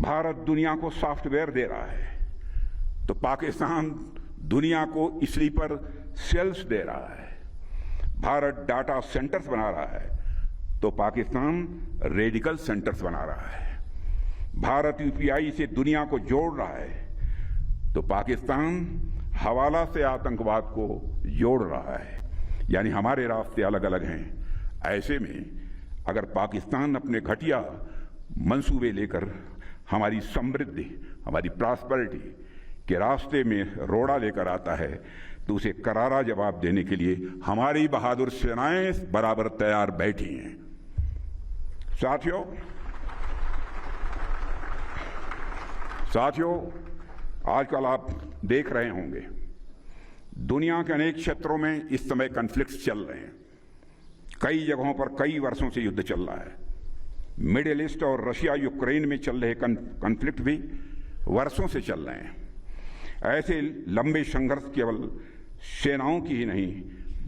भारत दुनिया को सॉफ्टवेयर दे रहा है तो पाकिस्तान दुनिया को स्लीपर सेल्स दे रहा है। भारत डाटा सेंटर्स बना रहा है तो पाकिस्तान रेडिकल सेंटर्स बना रहा है। भारत यूपीआई से दुनिया को जोड़ रहा है तो पाकिस्तान हवाला से आतंकवाद को जोड़ रहा है। यानी हमारे रास्ते अलग अलग हैं। ऐसे में अगर पाकिस्तान अपने घटिया मंसूबे लेकर हमारी समृद्धि, हमारी प्रॉस्पेरिटी के रास्ते में रोड़ा लेकर आता है तो उसे करारा जवाब देने के लिए हमारी बहादुर सेनाएं बराबर तैयार बैठी हैं। साथियों, आजकल आप देख रहे होंगे दुनिया के अनेक क्षेत्रों में इस समय कॉन्फ्लिक्ट्स चल रहे हैं। कई जगहों पर कई वर्षों से युद्ध चल रहा है। मिडिल ईस्ट और रशिया यूक्रेन में चल रहे कॉन्फ्लिक्ट भी वर्षों से चल रहे हैं। ऐसे लंबे संघर्ष केवल सेनाओं की ही नहीं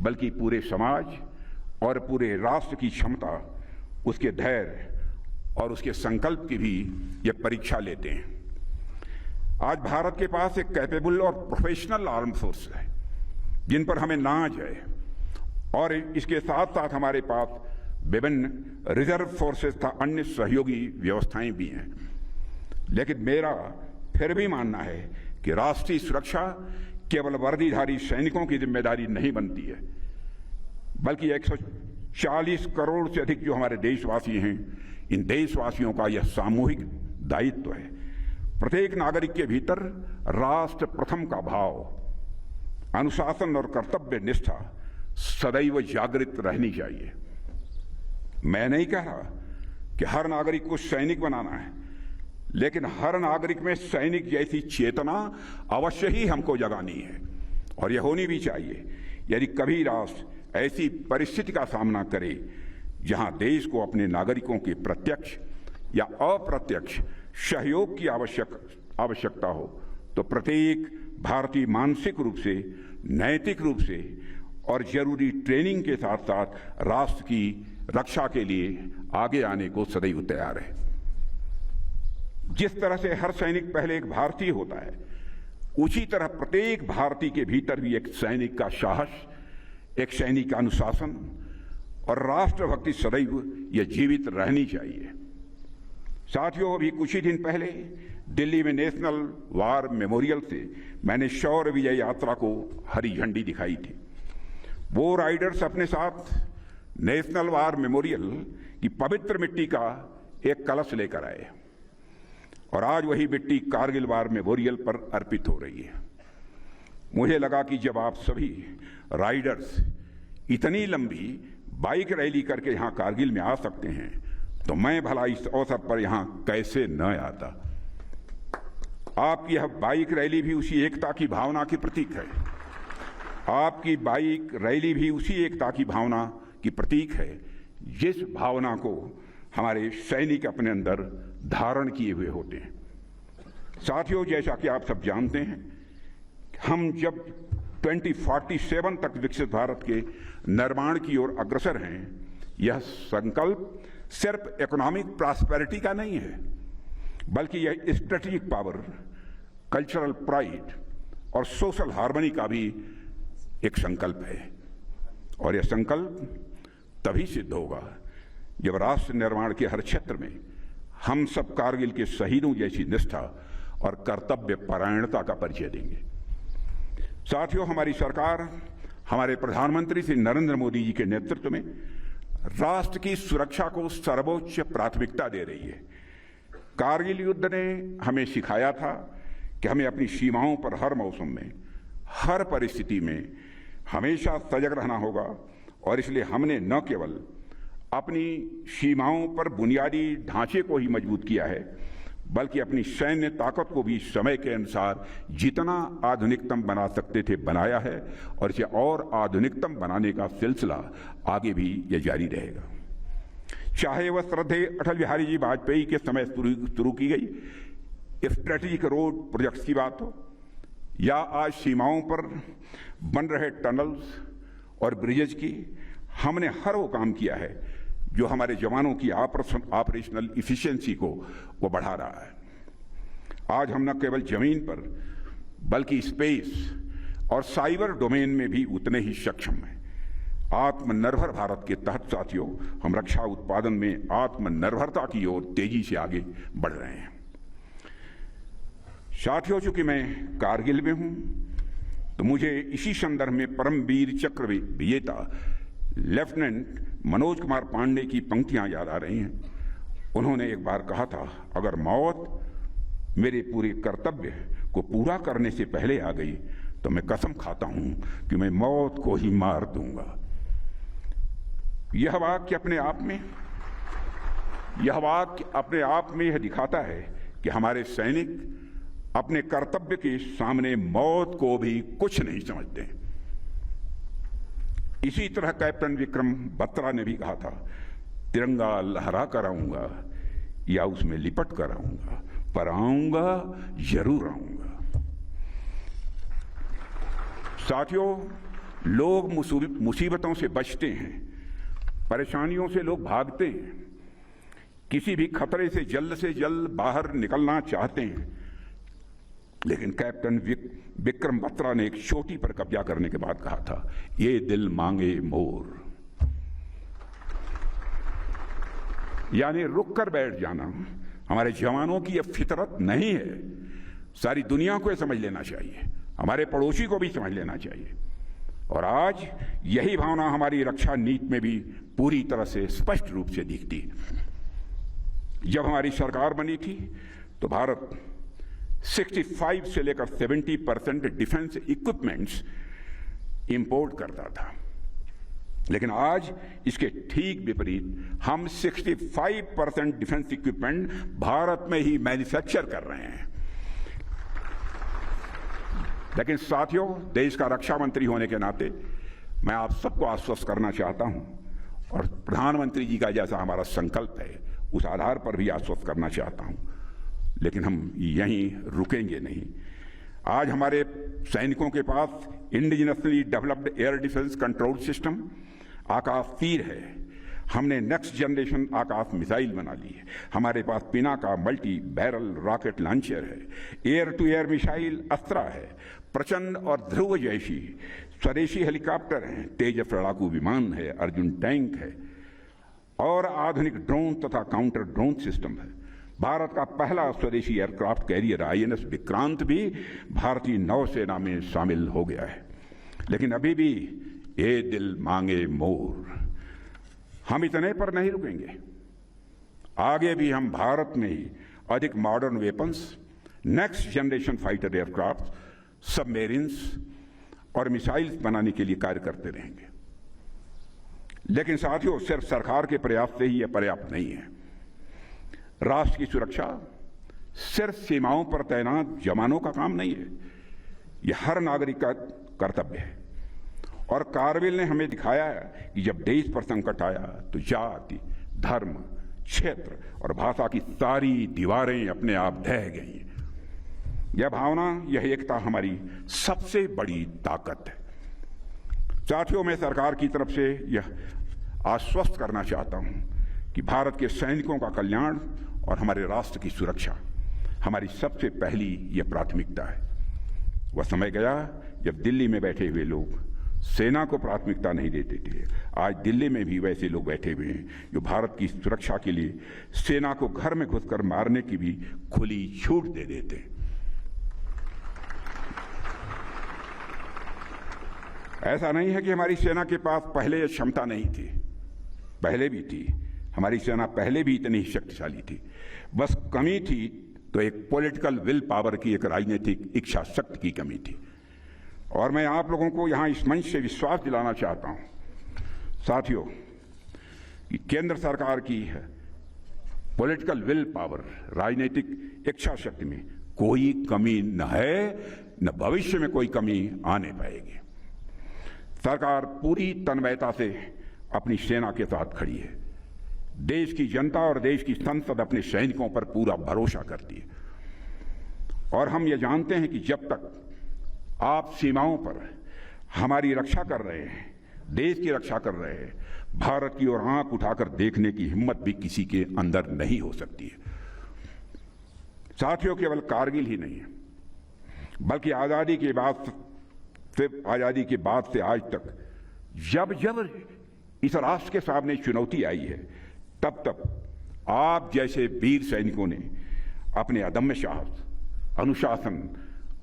बल्कि पूरे समाज और पूरे राष्ट्र की क्षमता, उसके धैर्य और उसके संकल्प की भी ये परीक्षा लेते हैं। आज भारत के पास एक कैपेबल और प्रोफेशनल आर्म फोर्स है जिन पर हमें नाज है और इसके साथ साथ हमारे पास विभिन्न रिजर्व फोर्सेस तथा अन्य सहयोगी व्यवस्थाएं भी हैं। लेकिन मेरा फिर भी मानना है कि राष्ट्रीय सुरक्षा केवल वर्दीधारी सैनिकों की जिम्मेदारी नहीं बनती है बल्कि 140 करोड़ से अधिक जो हमारे देशवासी हैं, इन देशवासियों का यह सामूहिक दायित्व है। प्रत्येक नागरिक के भीतर राष्ट्र प्रथम का भाव, अनुशासन और कर्तव्य निष्ठा सदैव जागृत रहनी चाहिए। मैं नहीं कह रहा कि हर नागरिक को सैनिक बनाना है, लेकिन हर नागरिक में सैनिक जैसी चेतना अवश्य ही हमको जगानी है और यह होनी भी चाहिए। यदि कभी राष्ट्र ऐसी परिस्थिति का सामना करे जहां देश को अपने नागरिकों के प्रत्यक्ष या अप्रत्यक्ष सहयोग की आवश्यकता हो तो प्रत्येक भारतीय मानसिक रूप से, नैतिक रूप से और जरूरी ट्रेनिंग के साथ साथ राष्ट्र की रक्षा के लिए आगे आने को सदैव तैयार है। जिस तरह से हर सैनिक पहले एक भारतीय होता है, उसी तरह प्रत्येक भारतीय के भीतर भी एक सैनिक का साहस, एक सैनिक का अनुशासन और राष्ट्रभक्ति सदैव यह जीवित रहनी चाहिए। साथियों, अभी कुछ ही दिन पहले दिल्ली में नेशनल वार मेमोरियल से मैंने शौर्य विजय यात्रा को हरी झंडी दिखाई थी। वो राइडर्स अपने साथ नेशनल वार मेमोरियल की पवित्र मिट्टी का एक कलश लेकर आए और आज वही मिट्टी कारगिल वार मेमोरियल पर अर्पित हो रही है। मुझे लगा कि जब आप सभी राइडर्स इतनी लंबी बाइक रैली करके यहाँ कारगिल में आ सकते हैं तो मैं भला इस अवसर पर यहाँ कैसे न आता। आपकी यह बाइक रैली भी उसी एकता की भावना की प्रतीक है। आपकी बाइक रैली भी उसी एकता की भावना की प्रतीक है जिस भावना को हमारे सैनिक अपने अंदर धारण किए हुए होते हैं। साथियों, जैसा कि आप सब जानते हैं, हम जब 2047 तक विकसित भारत के निर्माण की ओर अग्रसर हैं, यह संकल्प सिर्फ इकोनॉमिक प्रॉस्पेरिटी का नहीं है बल्कि यह स्ट्रेटेजिक पावर, कल्चरल प्राइड और सोशल हार्मनी का भी एक संकल्प है। और यह संकल्प तभी सिद्ध होगा जब राष्ट्र निर्माण के हर क्षेत्र में हम सब कारगिल के शहीदों जैसी निष्ठा और कर्तव्य परायणता का परिचय देंगे। साथियों, हमारी सरकार हमारे प्रधानमंत्री श्री नरेंद्र मोदी जी के नेतृत्व में राष्ट्र की सुरक्षा को सर्वोच्च प्राथमिकता दे रही है। कारगिल युद्ध ने हमें सिखाया था कि हमें अपनी सीमाओं पर हर मौसम में, हर परिस्थिति में हमेशा सजग रहना होगा और इसलिए हमने न केवल अपनी सीमाओं पर बुनियादी ढांचे को ही मजबूत किया है बल्कि अपनी सैन्य ताकत को भी समय के अनुसार जितना आधुनिकतम बना सकते थे बनाया है और इसे और आधुनिकतम बनाने का सिलसिला आगे भी यह जारी रहेगा। चाहे वह श्रद्धेय अटल बिहारी जी वाजपेयी के समय शुरू की गई स्ट्रेटेजिक रोड प्रोजेक्ट्स की बात हो या आज सीमाओं पर बन रहे टनल्स और ब्रिजेज की, हमने हर वो काम किया है जो हमारे जवानों की ऑपरेशनल इफिशिएंसी को वो बढ़ा रहा है। आज हम न केवल जमीन पर बल्कि स्पेस और साइबर डोमेन में भी उतने ही सक्षम हैं। आत्मनिर्भर भारत के तहत साथियों, हम रक्षा उत्पादन में आत्मनिर्भरता की ओर तेजी से आगे बढ़ रहे हैं। साथियों, चूंकि मैं कारगिल में हूं, तो मुझे इसी संदर्भ में परमवीर चक्र विजेता लेफ्टिनेंट मनोज कुमार पांडे की पंक्तियां याद आ रही हैं। उन्होंने एक बार कहा था, अगर मौत मेरे पूरे कर्तव्य को पूरा करने से पहले आ गई तो मैं कसम खाता हूं कि मैं मौत को ही मार दूंगा। यह वाक्य अपने आप में यह दिखाता है कि हमारे सैनिक अपने कर्तव्य के सामने मौत को भी कुछ नहीं समझते। इसी तरह कैप्टन विक्रम बत्रा ने भी कहा था, तिरंगा लहरा कर आऊंगा या उसमें लिपट कर आऊंगा, पर आऊंगा, जरूर आऊंगा। साथियों, लोग मुसीबतों से बचते हैं, परेशानियों से लोग भागते हैं, किसी भी खतरे से जल्द बाहर निकलना चाहते हैं। लेकिन कैप्टन विक्रम बत्रा ने एक चोटी पर कब्जा करने के बाद कहा था, ये दिल मांगे मोर, यानी रुक कर बैठ जाना हमारे जवानों की यह फितरत नहीं है। सारी दुनिया को यह समझ लेना चाहिए, हमारे पड़ोसी को भी समझ लेना चाहिए। और आज यही भावना हमारी रक्षा नीति में भी पूरी तरह से स्पष्ट रूप से दिखती है। जब हमारी सरकार बनी थी तो भारत 65 से लेकर 70% डिफेंस इक्विपमेंट्स इंपोर्ट करता था, लेकिन आज इसके ठीक विपरीत हम 65% डिफेंस इक्विपमेंट भारत में ही मैन्युफैक्चर कर रहे हैं। लेकिन साथियों, देश का रक्षा मंत्री होने के नाते मैं आप सबको आश्वस्त करना चाहता हूं, और प्रधानमंत्री जी का जैसा हमारा संकल्प है उस आधार पर भी आश्वस्त करना चाहता हूं, लेकिन हम यहीं रुकेंगे नहीं। आज हमारे सैनिकों के पास indigenously developed air defence control system Akash Teer है, हमने नेक्स्ट जनरेशन आकाश मिसाइल बना ली है, हमारे पास Pinaka multi barrel rocket launcher है, air to air missile Astra है, प्रचंड और ध्रुव जैसी स्वदेशी हेलीकॉप्टर हैं, तेजस लड़ाकू विमान है, अर्जुन टैंक है, और आधुनिक ड्रोन तथा काउंटर ड्रोन सिस्टम है। भारत का पहला स्वदेशी एयरक्राफ्ट कैरियर INS विक्रांत भी भारतीय नौसेना में शामिल हो गया है। लेकिन अभी भी ये दिल मांगे मोर, हम इतने पर नहीं रुकेंगे। आगे भी हम भारत में ही अधिक modern weapons, next generation fighter aircraft, submarines और मिसाइल्स बनाने के लिए कार्य करते रहेंगे। लेकिन साथियों, सिर्फ सरकार के प्रयास से ही यह पर्याप्त नहीं है। राष्ट्र की सुरक्षा सिर्फ सीमाओं पर तैनात जवानों का काम नहीं है, यह हर नागरिक का कर्तव्य है। और कारगिल ने हमें दिखाया है कि जब देश पर संकट आया तो जाति, धर्म, क्षेत्र और भाषा की सारी दीवारें अपने आप ढह गई। यह भावना, यह एकता हमारी सबसे बड़ी ताकत है। साथियों, मैं सरकार की तरफ से यह आश्वस्त करना चाहता हूं कि भारत के सैनिकों का कल्याण और हमारे राष्ट्र की सुरक्षा हमारी सबसे पहली यह प्राथमिकता है। वह समय गया जब दिल्ली में बैठे हुए लोग सेना को प्राथमिकता नहीं देते थे। आज दिल्ली में भी वैसे लोग बैठे हुए हैं जो भारत की सुरक्षा के लिए सेना को घर में घुसकर मारने की भी खुली छूट दे देते हैं। ऐसा नहीं है कि हमारी सेना के पास पहले यह क्षमता नहीं थी, पहले भी थी। हमारी सेना पहले भी इतनी शक्तिशाली थी, बस कमी थी तो एक पॉलिटिकल विल पावर की, एक राजनीतिक इच्छा शक्ति की कमी थी। और मैं आप लोगों को यहां इस मंच से विश्वास दिलाना चाहता हूं साथियों कि केंद्र सरकार की पॉलिटिकल विल पावर, राजनीतिक इच्छा शक्ति में कोई कमी न है, न भविष्य में कोई कमी आने पाएगी। सरकार पूरी तन्मयता से अपनी सेना के साथ खड़ी है। देश की जनता और देश की संसद अपने सैनिकों पर पूरा भरोसा करती है। और हम ये जानते हैं कि जब तक आप सीमाओं पर हमारी रक्षा कर रहे हैं, देश की रक्षा कर रहे हैं, भारत की ओर आंख उठाकर देखने की हिम्मत भी किसी के अंदर नहीं हो सकती है। साथियों, केवल कारगिल ही नहीं है, बल्कि आजादी के बाद से आज तक जब जब इस राष्ट्र के सामने चुनौती आई है, तब तब आप जैसे वीर सैनिकों ने अपने अदम्य साहस, अनुशासन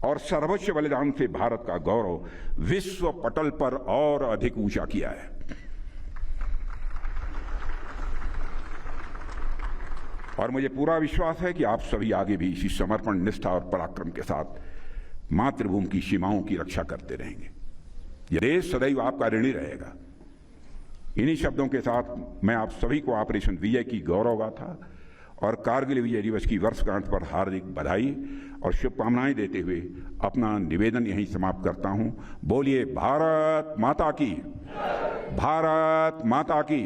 और सर्वोच्च बलिदान से भारत का गौरव विश्व पटल पर और अधिक ऊंचा किया है। और मुझे पूरा विश्वास है कि आप सभी आगे भी इसी समर्पण, निष्ठा और पराक्रम के साथ मातृभूमि की सीमाओं की रक्षा करते रहेंगे। यह देश सदैव आपका ऋणी रहेगा। इन्हीं शब्दों के साथ मैं आप सभी को ऑपरेशन विजय की गौरव गाथा और कारगिल विजय दिवस की वर्षगांठ पर हार्दिक बधाई और शुभकामनाएं देते हुए अपना निवेदन यहीं समाप्त करता हूं। बोलिए भारत माता की, भारत माता की,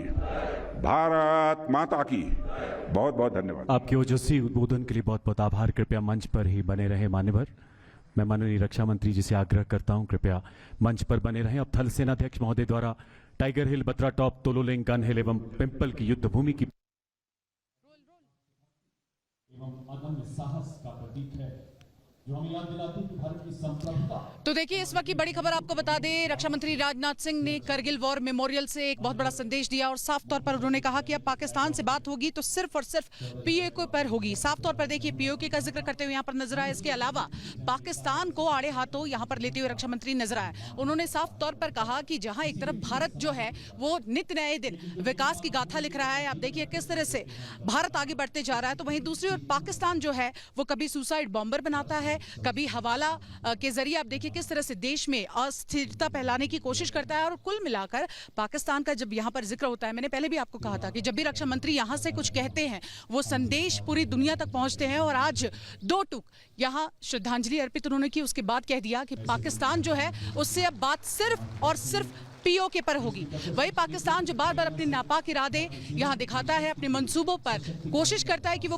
भारत माता की। बहुत बहुत धन्यवाद। आपके ओजस्वी उद्बोधन के लिए बहुत बहुत आभार। कृपया मंच पर ही बने रहे मान्यवर। मैं माननीय रक्षा मंत्री जी से आग्रह करता हूं, कृपया मंच पर बने रहें। अब थल सेनाध्यक्ष महोदय द्वारा टाइगर हिल, बत्रा टॉप, तोलोलिंग, गन हिल एवं पिंपल की युद्ध भूमि की एवं अदम्य साहस का प्रतीक है, जो हमें याद दिलाती है कि भारत की संप्रभुता। तो देखिए, इस वक्त की बड़ी खबर आपको बता दें, रक्षा मंत्री राजनाथ सिंह ने करगिल वॉर मेमोरियल से एक बहुत बड़ा संदेश दिया और साफ तौर पर उन्होंने कहा कि अब पाकिस्तान से बात होगी तो सिर्फ और सिर्फ पीओके पर होगी। साफ तौर पर देखिए, पीओके का जिक्र करते हुए यहाँ पर नजर आया। इसके अलावा पाकिस्तान को आड़े हाथों यहाँ पर लेते हुए रक्षा मंत्री नजर आया। उन्होंने साफ तौर पर कहा कि जहां एक तरफ भारत जो है वो नित्य नए दिन विकास की गाथा लिख रहा है, आप देखिए किस तरह से भारत आगे बढ़ते जा रहा है, तो वहीं दूसरी ओर पाकिस्तान जो है वो कभी सुसाइड बॉम्बर बनाता है, कभी हवाला के जरिए आप देखिए किस तरह से देश में अस्थिरता फैलाने की कोशिश करता है। और कुल मिलाकर पाकिस्तान का जब यहाँ पर जिक्र होता है, मैंने पहले भी आपको कहा था कि जब भी रक्षा मंत्री यहाँ से कुछ कहते हैं वो संदेश पूरी दुनिया तक पहुंचते हैं। और आज दो टूक यहाँ श्रद्धांजलि अर्पित उन्होंने की, उसके बाद कह दिया कि पाकिस्तान जो है उससे अब बात सिर्फ और सिर्फ पीओके पर होगी। वही पाकिस्तान जो बार बार अपने नापाक इरादे यहां दिखाता है, अपने मंसूबों पर कोशिश करता है कि वो